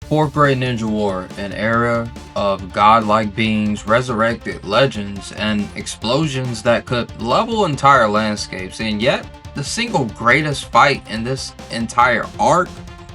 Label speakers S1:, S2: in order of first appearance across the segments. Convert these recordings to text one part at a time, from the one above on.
S1: Fourth Great Ninja War, an era of godlike beings, resurrected legends, and explosions that could level entire landscapes, and yet the single greatest fight in this entire arc,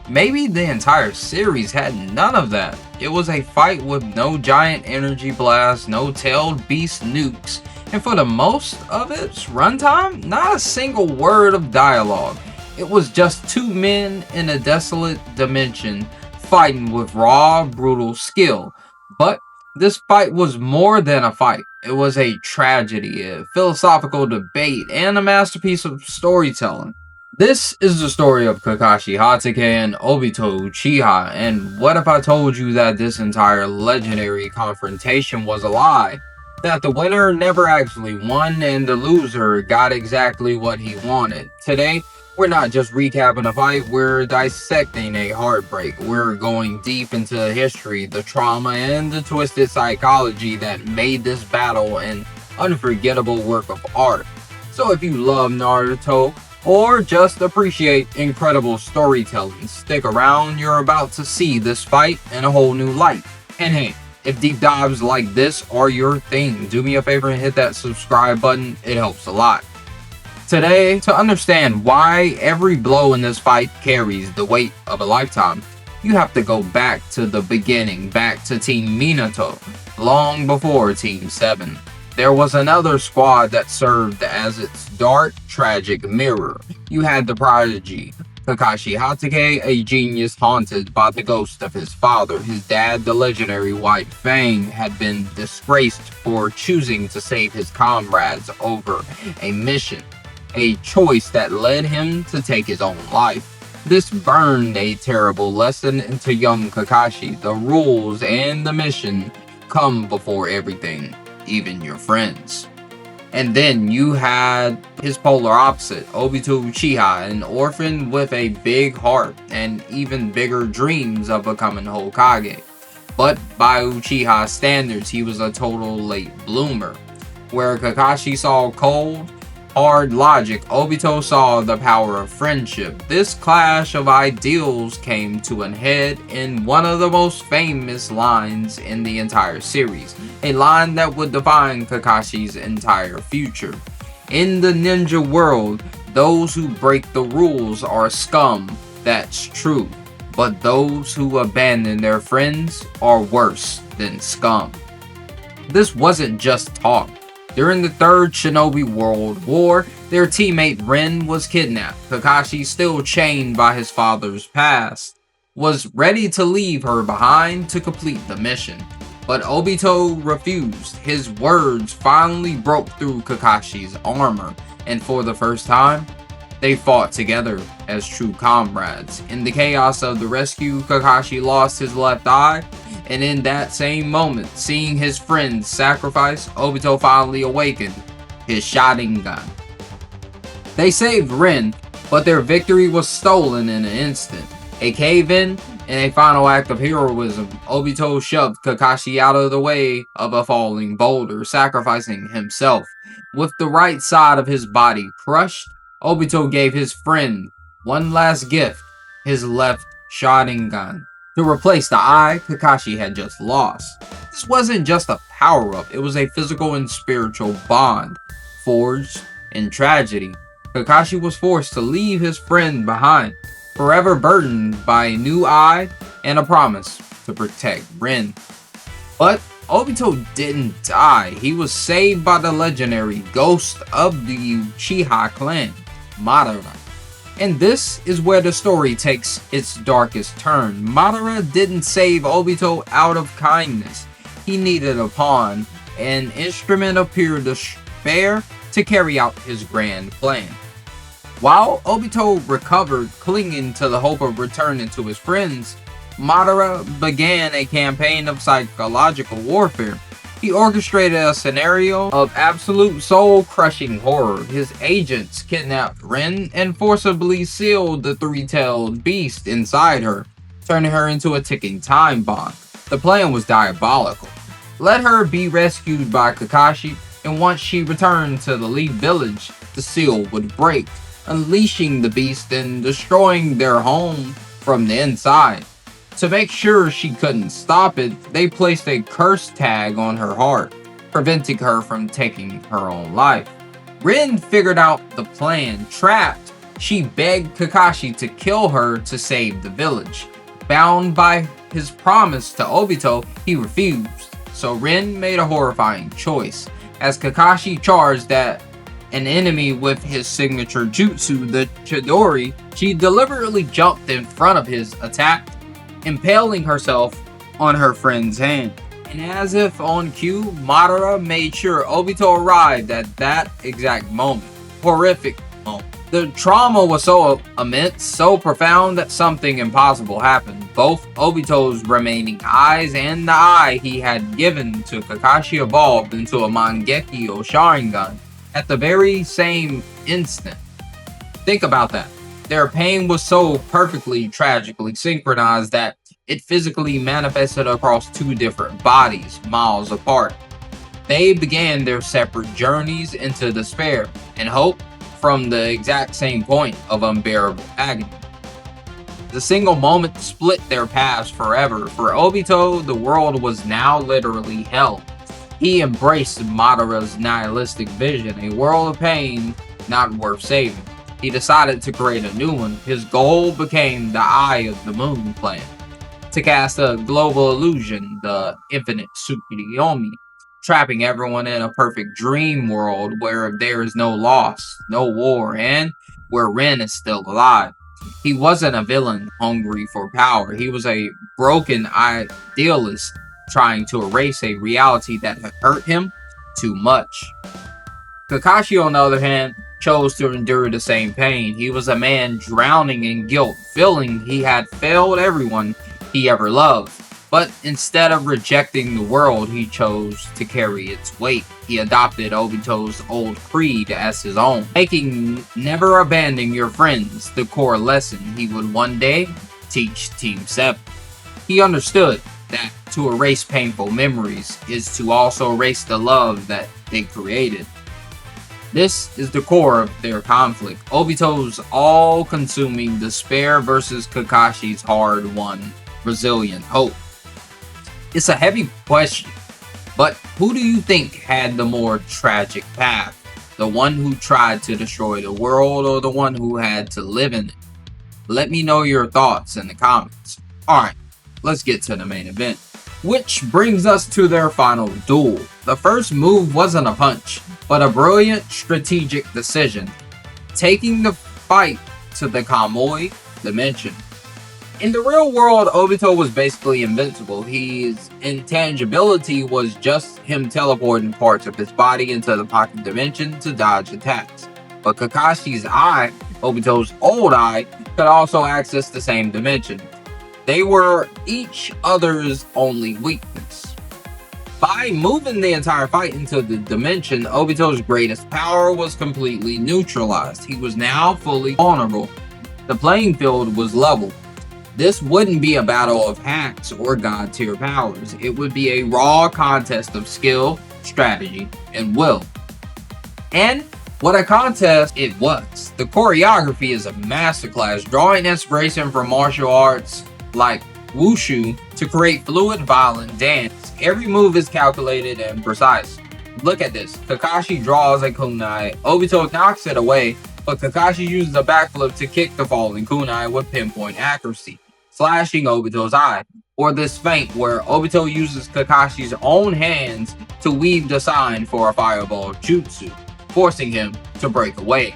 S1: maybe the entire series, had none of that. It was a fight with no giant energy blasts, no tailed beast nukes, and for the most of its runtime, not a single word of dialogue. It was just two men in a desolate dimension fighting with raw, brutal skill. But this fight was more than a fight. It was a tragedy, a philosophical debate, and a masterpiece of storytelling. This is the story of Kakashi Hatake and Obito Uchiha, and what if I told you that this entire legendary confrontation was a lie? That the winner never actually won and the loser got exactly what he wanted. Today, we're not just recapping a fight, we're dissecting a heartbreak. We're going deep into history, the trauma, and the twisted psychology that made this battle an unforgettable work of art. So if you love Naruto, or just appreciate incredible storytelling, stick around, you're about to see this fight in a whole new light. And hey, if deep dives like this are your thing, do me a favor and hit that subscribe button, it helps a lot. Today, to understand why every blow in this fight carries the weight of a lifetime, you have to go back to the beginning, back to Team Minato, long before Team 7. There was another squad that served as its dark, tragic mirror. You had the prodigy, Kakashi Hatake, a genius haunted by the ghost of his father. His dad, the legendary White Fang, had been disgraced for choosing to save his comrades over a mission, a choice that led him to take his own life. This burned a terrible lesson into young Kakashi. The rules and the mission come before everything, even your friends. And then you had his polar opposite, Obito Uchiha, an orphan with a big heart and even bigger dreams of becoming Hokage. But by Uchiha standards, he was a total late bloomer. Where Kakashi saw cold, hard logic, Obito saw the power of friendship. This clash of ideals came to an head in one of the most famous lines in the entire series, a line that would define Kakashi's entire future. In the ninja world, those who break the rules are scum, that's true, but those who abandon their friends are worse than scum. This wasn't just talk. During the Third Shinobi World War, their teammate Rin was kidnapped. Kakashi, still chained by his father's past, was ready to leave her behind to complete the mission. But Obito refused. His words finally broke through Kakashi's armor, and for the first time, they fought together as true comrades. In the chaos of the rescue, Kakashi lost his left eye, and in that same moment, seeing his friends sacrifice, Obito finally awakened his Sharingan. They saved Rin, but their victory was stolen in an instant. A cave-in, in a final act of heroism, Obito shoved Kakashi out of the way of a falling boulder, sacrificing himself. With the right side of his body crushed, Obito gave his friend one last gift, his left Sharingan, to replace the eye Kakashi had just lost. This wasn't just a power-up, it was a physical and spiritual bond, forged in tragedy. Kakashi was forced to leave his friend behind, forever burdened by a new eye and a promise to protect Rin. But Obito didn't die. He was saved by the legendary ghost of the Uchiha clan, Madara. And this is where the story takes its darkest turn. Madara didn't save Obito out of kindness. He needed a pawn, an instrument of pure despair to carry out his grand plan. While Obito recovered, clinging to the hope of returning to his friends, Madara began a campaign of psychological warfare. He orchestrated a scenario of absolute soul-crushing horror. His agents kidnapped Rin and forcibly sealed the three-tailed beast inside her, turning her into a ticking time bomb. The plan was diabolical. Let her be rescued by Kakashi, and once she returned to the Leaf Village, the seal would break, unleashing the beast and destroying their home from the inside. To make sure she couldn't stop it, they placed a curse tag on her heart, preventing her from taking her own life. Rin figured out the plan. Trapped, she begged Kakashi to kill her to save the village. Bound by his promise to Obito, he refused, so Rin made a horrifying choice. As Kakashi charged at an enemy with his signature jutsu, the Chidori, she deliberately jumped in front of his attack, impaling herself on her friend's hand. And as if on cue, Madara made sure Obito arrived at that exact moment. Horrific moment. The trauma was so immense, so profound, that something impossible happened. Both Obito's remaining eyes and the eye he had given to Kakashi evolved into a Mangekyo Sharingan at the very same instant. Think about that. Their pain was so perfectly, tragically synchronized that it physically manifested across two different bodies, miles apart. They began their separate journeys into despair and hope from the exact same point of unbearable agony. The single moment split their paths forever. For Obito, the world was now literally hell. He embraced Madara's nihilistic vision, a world of pain not worth saving. He decided to create a new one. His goal became the Eye of the Moon plan, to cast a global illusion, the infinite Tsukuyomi, trapping everyone in a perfect dream world where there is no loss, no war, and where Rin is still alive. He wasn't a villain hungry for power. He was a broken idealist trying to erase a reality that had hurt him too much. Kakashi, on the other hand, chose to endure the same pain. He was a man drowning in guilt, feeling he had failed everyone he ever loved. But instead of rejecting the world, he chose to carry its weight. He adopted Obito's old creed as his own, making never abandon your friends the core lesson he would one day teach Team 7. He understood that to erase painful memories is to also erase the love that they created. This is the core of their conflict. Obito's all-consuming despair versus Kakashi's hard-won, resilient hope. It's a heavy question, but who do you think had the more tragic path? The one who tried to destroy the world, or the one who had to live in it? Let me know your thoughts in the comments. Alright, let's get to the main event. Which brings us to their final duel. The first move wasn't a punch, but a brilliant strategic decision, taking the fight to the Kamui dimension. In the real world, Obito was basically invincible. His intangibility was just him teleporting parts of his body into the pocket dimension to dodge attacks. But Kakashi's eye, Obito's old eye, could also access the same dimension. They were each other's only weakness. By moving the entire fight into the dimension, Obito's greatest power was completely neutralized. He was now fully vulnerable. The playing field was level. This wouldn't be a battle of hacks or god tier powers. It would be a raw contest of skill, strategy, and will. And what a contest it was. The choreography is a masterclass, drawing inspiration from martial arts like wushu to create fluid, violent dance. Every move is calculated and precise. Look at this. Kakashi draws a kunai. Obito knocks it away, but Kakashi uses a backflip to kick the falling kunai with pinpoint accuracy, slashing Obito's eye. Or this feint where Obito uses Kakashi's own hands to weave the sign for a fireball jutsu, forcing him to break away.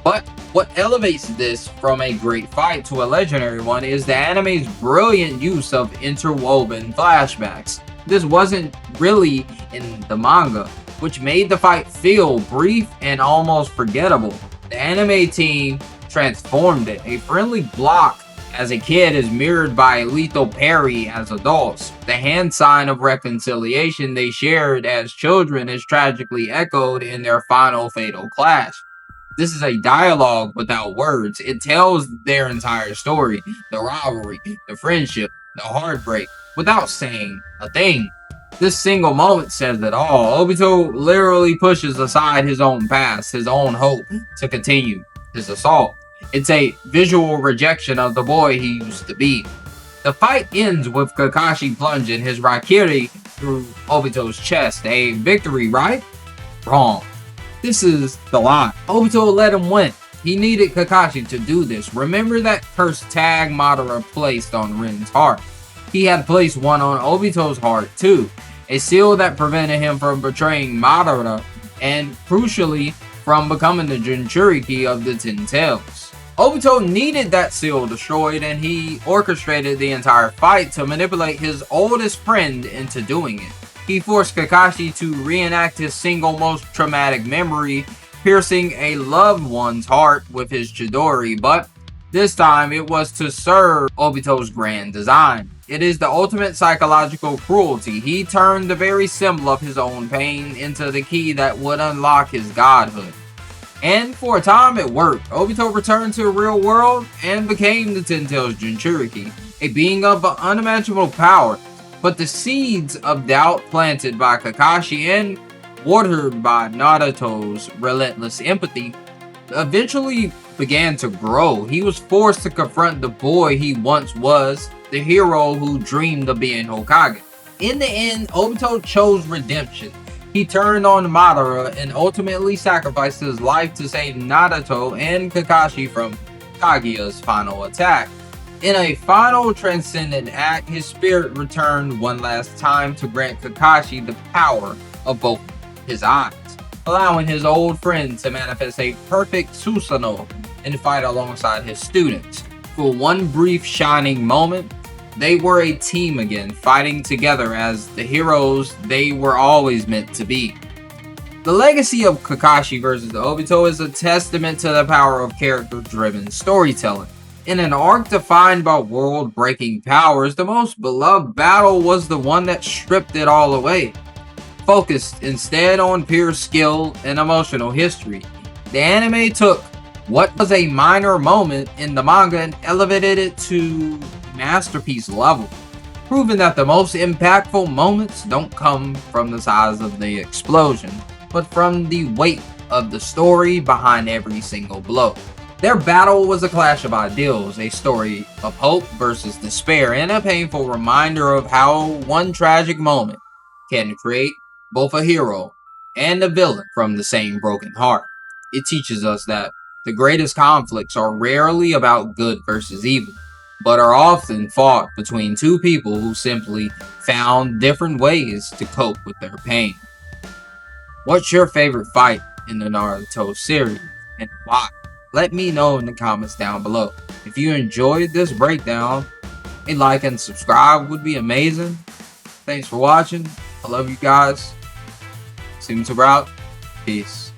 S1: But what elevates this from a great fight to a legendary one is the anime's brilliant use of interwoven flashbacks. This wasn't really in the manga, which made the fight feel brief and almost forgettable. The anime team transformed it. A friendly block as a kid is mirrored by a lethal parry as adults. The hand sign of reconciliation they shared as children is tragically echoed in their final fatal clash. This is a dialogue without words. It tells their entire story, the rivalry, the friendship, the heartbreak, without saying a thing. This single moment says it all. Obito literally pushes aside his own past, his own hope, to continue his assault. It's a visual rejection of the boy he used to be. The fight ends with Kakashi plunging his Raikiri through Obito's chest. A victory, right? Wrong. This is the lie. Obito let him win. He needed Kakashi to do this. Remember that cursed tag Madara placed on Rin's heart? He had placed one on Obito's heart too. A seal that prevented him from betraying Madara and, crucially, from becoming the Jinchuriki of the Ten Tails. Obito needed that seal destroyed, and he orchestrated the entire fight to manipulate his oldest friend into doing it. He forced Kakashi to reenact his single most traumatic memory, piercing a loved one's heart with his Chidori, but this time it was to serve Obito's grand design. It is the ultimate psychological cruelty. He turned the very symbol of his own pain into the key that would unlock his godhood. And for a time it worked. Obito returned to the real world and became the Ten Tails Jinchuriki, a being of unimaginable power. But the seeds of doubt planted by Kakashi and watered by Naruto's relentless empathy eventually began to grow. He was forced to confront the boy he once was, the hero who dreamed of being Hokage. In the end, Obito chose redemption. He turned on Madara and ultimately sacrificed his life to save Naruto and Kakashi from Kaguya's final attack. In a final transcendent act, his spirit returned one last time to grant Kakashi the power of both his eyes, allowing his old friend to manifest a perfect Susanoo and fight alongside his students. For one brief shining moment, they were a team again, fighting together as the heroes they were always meant to be. The legacy of Kakashi vs. Obito is a testament to the power of character-driven storytelling. In an arc defined by world-breaking powers, the most beloved battle was the one that stripped it all away, focused instead on pure skill and emotional history. The anime took what was a minor moment in the manga and elevated it to masterpiece level, proving that the most impactful moments don't come from the size of the explosion, but from the weight of the story behind every single blow. Their battle was a clash of ideals, a story of hope versus despair, and a painful reminder of how one tragic moment can create both a hero and a villain from the same broken heart. It teaches us that the greatest conflicts are rarely about good versus evil, but are often fought between two people who simply found different ways to cope with their pain. What's your favorite fight in the Naruto series, and why? Let me know in the comments down below. If you enjoyed this breakdown, a like and subscribe would be amazing. Thanks for watching. I love you guys. Seemlytuber out. Peace.